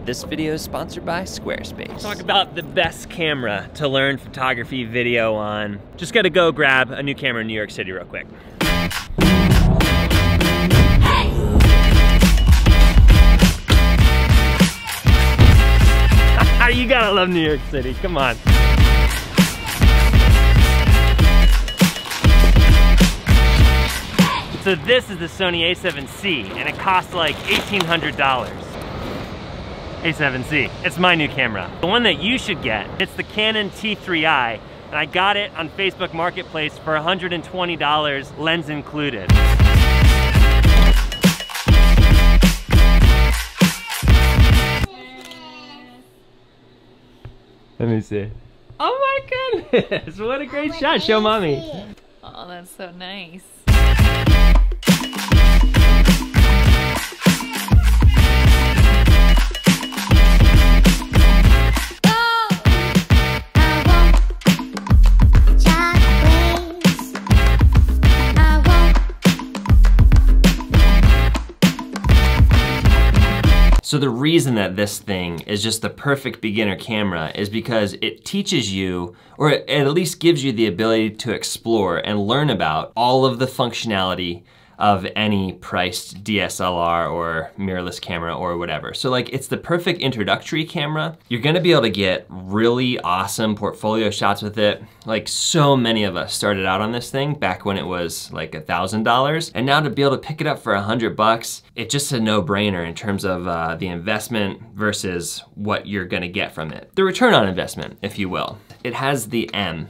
This video is sponsored by Squarespace. Talk about the best camera to learn photography video on. Just gotta go grab a new camera in New York City real quick. You gotta love New York City, come on. So this is the Sony a7C, and it costs like $1,800. A7C, it's my new camera. The one that you should get, it's the Canon T3i, and I got it on Facebook Marketplace for $120, lens included. Let me see. Oh my goodness, what a great shot. Show mommy. Oh, that's so nice. So the reason that this thing is just the perfect beginner camera is because it teaches you, or it at least gives you the ability to explore and learn about all of the functionality of any priced DSLR or mirrorless camera or whatever. So like, it's the perfect introductory camera. You're gonna be able to get really awesome portfolio shots with it. Like, so many of us started out on this thing back when it was like $1,000. And now to be able to pick it up for $100, it's just a no-brainer in terms of the investment versus what you're gonna get from it. The return on investment, if you will. It has the M.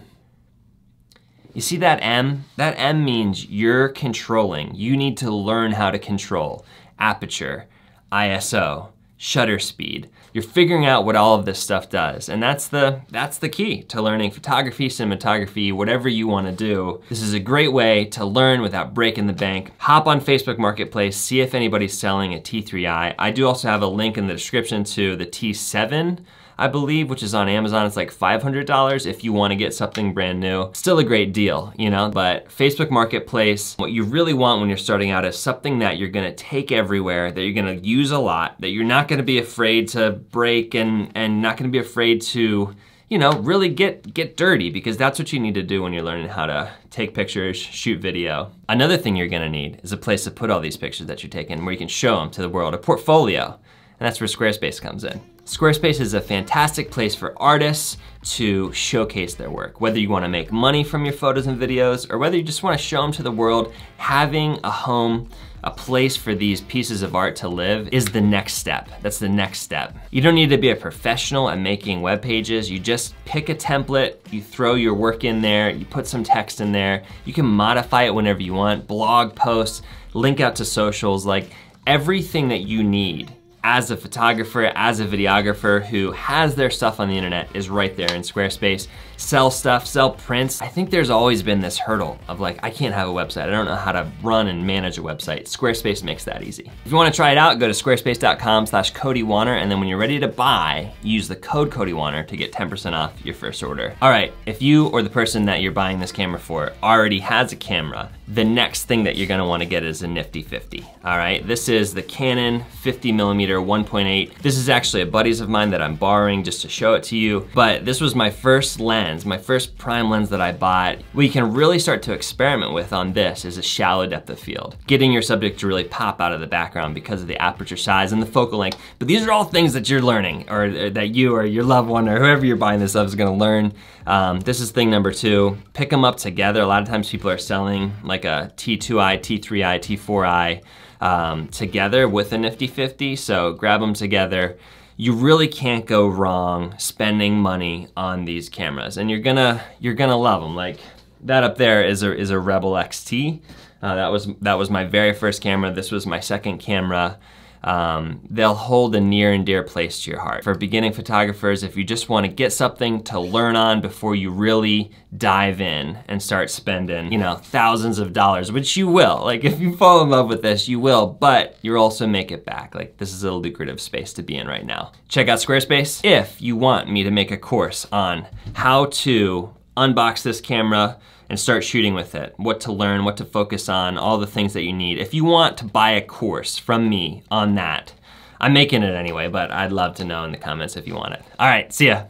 You see that M? That M means you're controlling. You need to learn how to control aperture, ISO, shutter speed. You're figuring out what all of this stuff does. And that's the key to learning photography, cinematography, whatever you wanna do. This is a great way to learn without breaking the bank. Hop on Facebook Marketplace, see if anybody's selling a T3i. I do also have a link in the description to the T7, I believe, which is on Amazon. It's like $500 if you wanna get something brand new. Still a great deal, you know? But Facebook Marketplace, what you really want when you're starting out is something that you're gonna take everywhere, that you're gonna use a lot, that you're not gonna be afraid to break and not gonna be afraid to, you know, really get dirty, because that's what you need to do when you're learning how to take pictures, shoot video. Another thing you're gonna need is a place to put all these pictures that you're taking where you can show them to the world, a portfolio. And that's where Squarespace comes in. Squarespace is a fantastic place for artists to showcase their work. Whether you wanna make money from your photos and videos, or whether you just wanna show them to the world, having a home, a place for these pieces of art to live is the next step. That's the next step. You don't need to be a professional at making web pages. You just pick a template, you throw your work in there, you put some text in there, you can modify it whenever you want, blog posts, link out to socials, like everything that you need as a photographer, as a videographer who has their stuff on the internet is right there in Squarespace. Sell stuff, sell prints. I think there's always been this hurdle of like, I can't have a website. I don't know how to run and manage a website. Squarespace makes that easy. If you wanna try it out, go to squarespace.com/CodyWarner, and then when you're ready to buy, use the code CodyWarner to get 10% off your first order. All right, if you or the person that you're buying this camera for already has a camera, the next thing that you're gonna wanna get is a nifty 50, all right? This is the Canon 50mm 1.8. This is actually a buddy's of mine that I'm borrowing just to show it to you, but this was my first lens, my first prime lens that I bought. What you can really start to experiment with on this is a shallow depth of field, getting your subject to really pop out of the background because of the aperture size and the focal length. But these are all things that you're learning, or that you or your loved one or whoever you're buying this of is gonna learn. This is thing number 2. Pick them up together. A lot of times people are selling like a T2i, T3i, T4i together with a nifty 50, so grab them together. You really can't go wrong spending money on these cameras, and you're gonna love them. Like that up there is a Rebel XT. That was my very first camera. This was my second camera. They'll hold a near and dear place to your heart. For beginning photographers, if you just wanna get something to learn on before you really dive in and start spending, you know, thousands of dollars, which you will. Like if you fall in love with this, you will, but you'll also make it back. Like this is a lucrative space to be in right now. Check out Squarespace if you want me to make a course on how to unbox this camera and start shooting with it, what to learn, what to focus on, all the things that you need. If you want to buy a course from me on that, I'm making it anyway, but I'd love to know in the comments if you want it. All right, see ya.